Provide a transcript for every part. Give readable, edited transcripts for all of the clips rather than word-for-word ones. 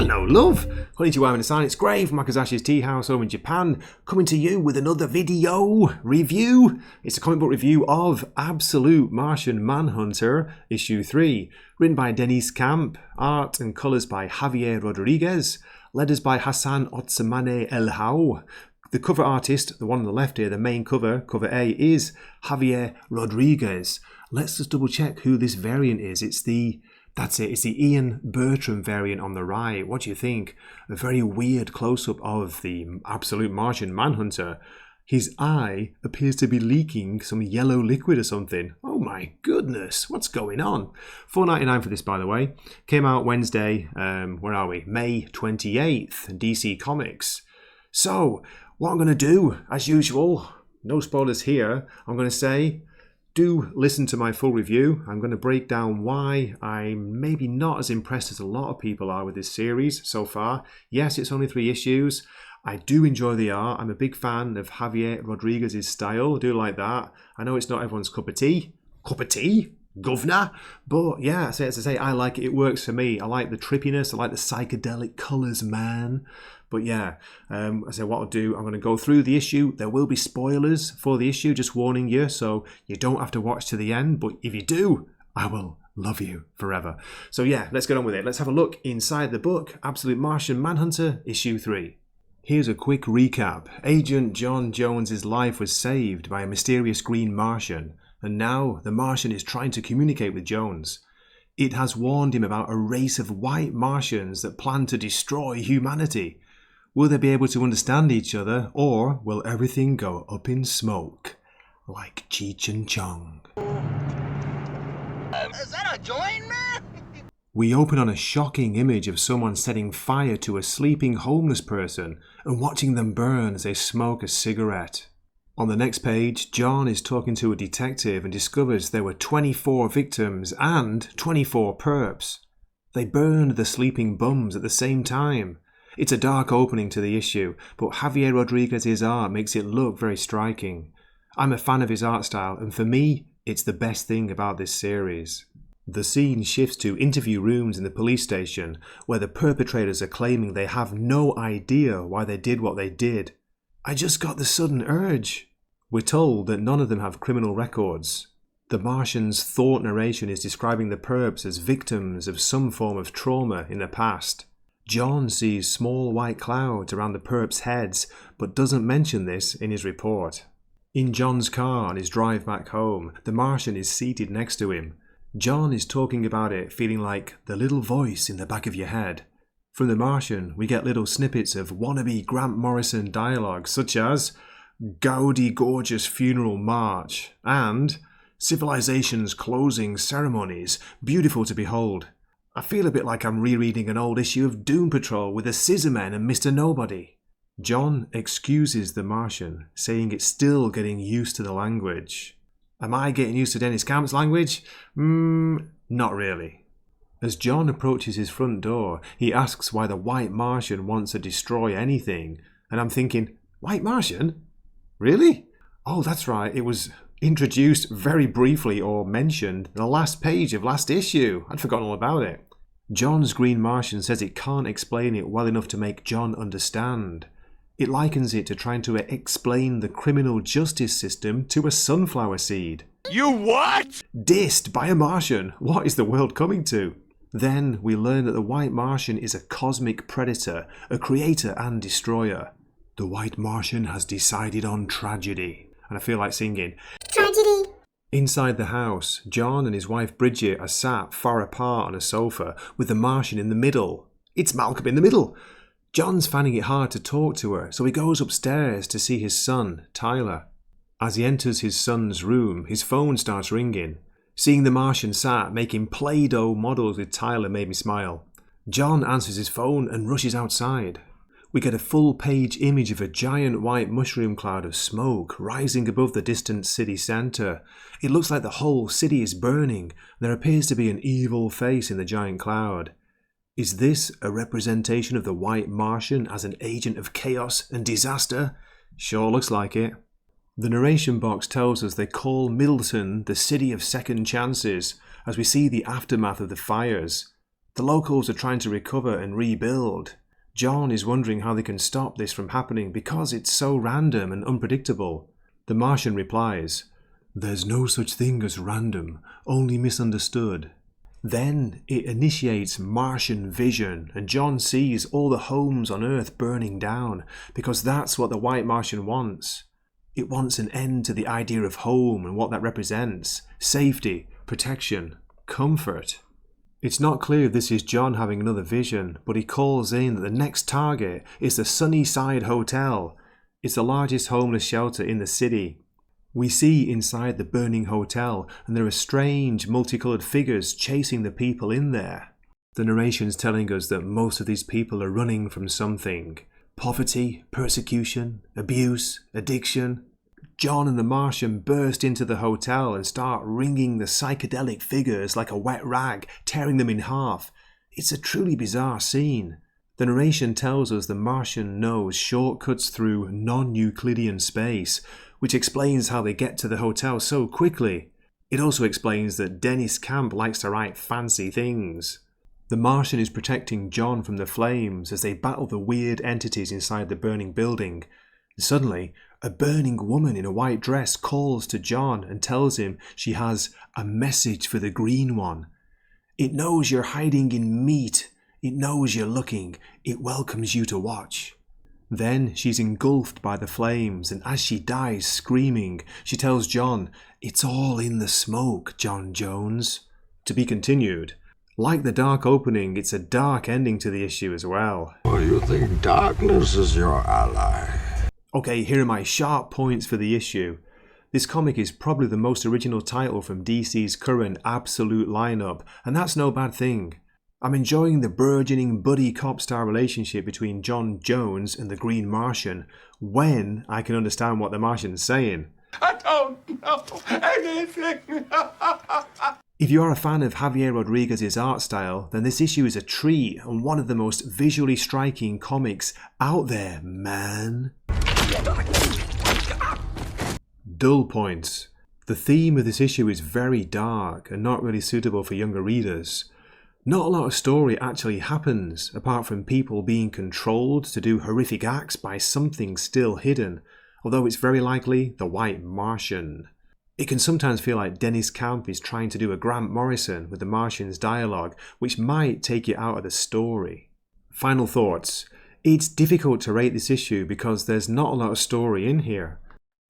Hello, love! Konnichiwa minasan, it's Gray from Wakizashi's Teahouse home in Japan, coming to you with another video review. It's a comic book review of Absolute Martian Manhunter, issue 3, written by Denise Camp, art and colours by Javier Rodriguez, letters by Hassan Otsamane El Hau. The cover artist, the one on the left here, the main cover, cover A, is Javier Rodriguez. Let's just double check who this variant is. It's the Ian Bertram variant on the right. What do you think? A very weird close-up of the Absolute Martian Manhunter. His eye appears to be leaking some yellow liquid or something. Oh my goodness, what's going on? $4.99 for this, by the way. Came out Wednesday, where are we? May 28th, DC Comics. So, what I'm going to do, as usual, no spoilers here, I'm going to say, do listen to my full review. I'm going to break down why I'm maybe not as impressed as a lot of people are with this series so far. Yes, it's only 3 issues. I do enjoy the art. I'm a big fan of Javier Rodriguez's style. I do like that. I know it's not everyone's cup of tea. Cup of tea? Governor? But yeah, as I say, I like it. It works for me. I like the trippiness. I like the psychedelic colours, man. But yeah, I say what I'll do, I'm going to go through the issue. There will be spoilers for the issue, just warning you, so you don't have to watch to the end. But if you do, I will love you forever. So yeah, let's get on with it. Let's have a look inside the book, Absolute Martian Manhunter, issue 3. Here's a quick recap. Agent John Jones's life was saved by a mysterious green Martian, and now the Martian is trying to communicate with Jones. It has warned him about a race of White Martians that plan to destroy humanity. Will they be able to understand each other, or will everything go up in smoke? Like Cheech and Chong. Is that a joint, man? We open on a shocking image of someone setting fire to a sleeping homeless person and watching them burn as they smoke a cigarette. On the next page, John is talking to a detective and discovers there were 24 victims and 24 perps. They burned the sleeping bums at the same time. It's a dark opening to the issue, but Javier Rodriguez's art makes it look very striking. I'm a fan of his art style, and for me, it's the best thing about this series. The scene shifts to interview rooms in the police station, where the perpetrators are claiming they have no idea why they did what they did. I just got the sudden urge. We're told that none of them have criminal records. The Martian's thought narration is describing the perps as victims of some form of trauma in the past. John sees small white clouds around the perps' heads, but doesn't mention this in his report. In John's car on his drive back home, the Martian is seated next to him. John is talking about it, feeling like the little voice in the back of your head. From the Martian, we get little snippets of wannabe Grant Morrison dialogue, such as "Gaudy Gorgeous Funeral March" and "Civilization's Closing Ceremonies, Beautiful to Behold." I feel a bit like I'm rereading an old issue of Doom Patrol with the Scissormen and Mr. Nobody. John excuses the Martian, saying it's still getting used to the language. Am I getting used to Dennis Camp's language? Not really. As John approaches his front door, he asks why the White Martian wants to destroy anything, and I'm thinking, White Martian? Really? Oh, that's right, it was introduced very briefly or mentioned in the last page of last issue. I'd forgotten all about it. John's Green Martian says it can't explain it well enough to make John understand. It likens it to trying to explain the criminal justice system to a sunflower seed. You what? Dissed by a Martian. What is the world coming to? Then we learn that the White Martian is a cosmic predator, a creator and destroyer. The White Martian has decided on tragedy. And I feel like singing, tragedy. Inside the house, John and his wife Bridget are sat far apart on a sofa with the Martian in the middle. It's Malcolm in the middle. John's finding it hard to talk to her, so he goes upstairs to see his son, Tyler. As he enters his son's room, his phone starts ringing. Seeing the Martian sat making Play-Doh models with Tyler made me smile. John answers his phone and rushes outside. We get a full-page image of a giant white mushroom cloud of smoke rising above the distant city centre. It looks like the whole city is burning. There appears to be an evil face in the giant cloud. Is this a representation of the White Martian as an agent of chaos and disaster? Sure looks like it. The narration box tells us they call Middleton the city of second chances, as we see the aftermath of the fires. The locals are trying to recover and rebuild. John is wondering how they can stop this from happening because it's so random and unpredictable. The Martian replies, "There's no such thing as random, only misunderstood." Then it initiates Martian vision, and John sees all the homes on Earth burning down, because that's what the White Martian wants. It wants an end to the idea of home and what that represents: safety, protection, comfort. It's not clear if this is John having another vision, but he calls in that the next target is the Sunnyside Hotel. It's the largest homeless shelter in the city. We see inside the burning hotel, and there are strange multicolored figures chasing the people in there. The narration's telling us that most of these people are running from something: poverty, persecution, abuse, addiction. John and the Martian burst into the hotel and start wringing the psychedelic figures like a wet rag, tearing them in half. It's a truly bizarre scene. The narration tells us the Martian knows shortcuts through non-Euclidean space, which explains how they get to the hotel so quickly. It also explains that Dennis Camp likes to write fancy things. The Martian is protecting John from the flames as they battle the weird entities inside the burning building. Suddenly, a burning woman in a white dress calls to John and tells him she has a message for the Green One. It knows you're hiding in meat. It knows you're looking. It welcomes you to watch. Then she's engulfed by the flames, and as she dies screaming, she tells John, "It's all in the smoke, John Jones." To be continued. Like the dark opening, it's a dark ending to the issue as well. Oh, you think darkness is your ally? Okay, here are my sharp points for the issue. This comic is probably the most original title from DC's current absolute lineup, and that's no bad thing. I'm enjoying the burgeoning buddy cop star relationship between John Jones and the Green Martian when I can understand what the Martian's saying. I don't know anything. If you are a fan of Javier Rodriguez's art style, then this issue is a treat and one of the most visually striking comics out there, man. Dull points. The theme of this issue is very dark and not really suitable for younger readers. Not a lot of story actually happens, apart from people being controlled to do horrific acts by something still hidden, although it's very likely the White Martian. It can sometimes feel like Dennis Camp is trying to do a Grant Morrison with the Martian's dialogue, which might take you out of the story. Final thoughts. It's difficult to rate this issue because there's not a lot of story in here.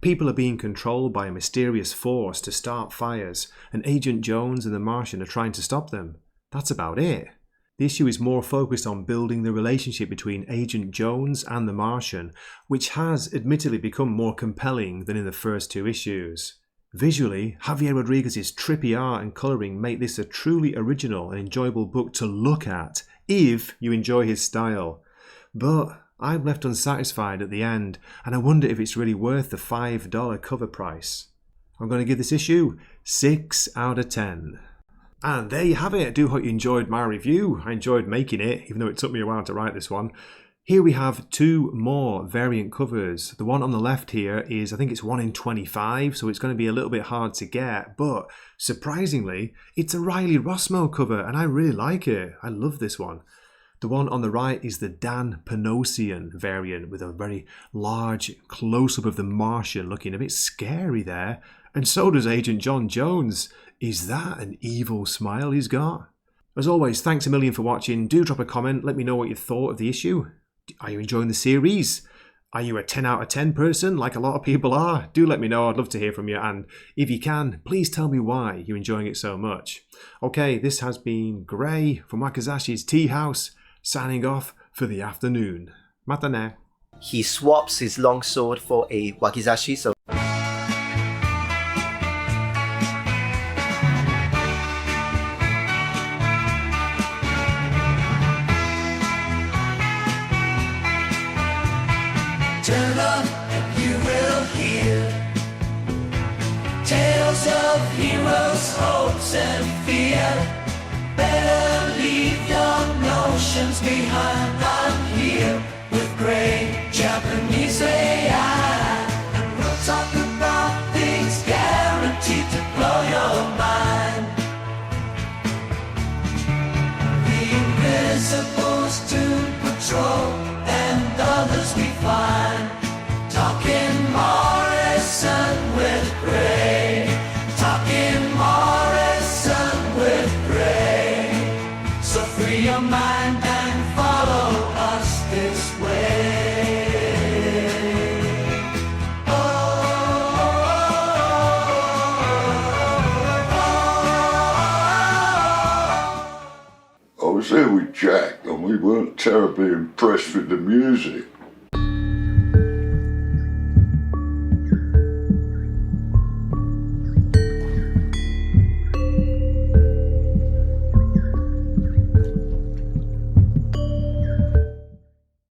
People are being controlled by a mysterious force to start fires, and Agent Jones and the Martian are trying to stop them. That's about it. The issue is more focused on building the relationship between Agent Jones and the Martian, which has admittedly become more compelling than in the first two issues. Visually, Javier Rodriguez's trippy art and colouring make this a truly original and enjoyable book to look at, if you enjoy his style. But I'm left unsatisfied at the end, and I wonder if it's really worth the $5 cover price. I'm going to give this issue 6 out of 10. And there you have it. I do hope you enjoyed my review. I enjoyed making it, even though it took me a while to write this one. Here we have two more variant covers. The one on the left here is, I think it's 1 in 25, so it's going to be a little bit hard to get, but surprisingly, it's a Riley Rossmo cover, and I really like it. I love this one. The one on the right is the Dan Panosian variant with a very large close-up of the Martian looking a bit scary there, and so does Agent John Jones. Is that an evil smile he's got? As always, thanks a million for watching. Do drop a comment, let me know what you thought of the issue. Are you enjoying the series? Are you a 10 out of 10 person like a lot of people are? Do let me know, I'd love to hear from you, and if you can, please tell me why you're enjoying it so much. Okay, this has been Gray from Wakizashi's Teahouse, signing off for the afternoon. Matane. He swaps his longsword for a Wakizashi, so turn up and you will hear tales of heroes, hopes and fear. Better leave your notions behind. I'm here with great Japanese AI, and we'll talk about things guaranteed to blow your mind. The terribly impressed with the music.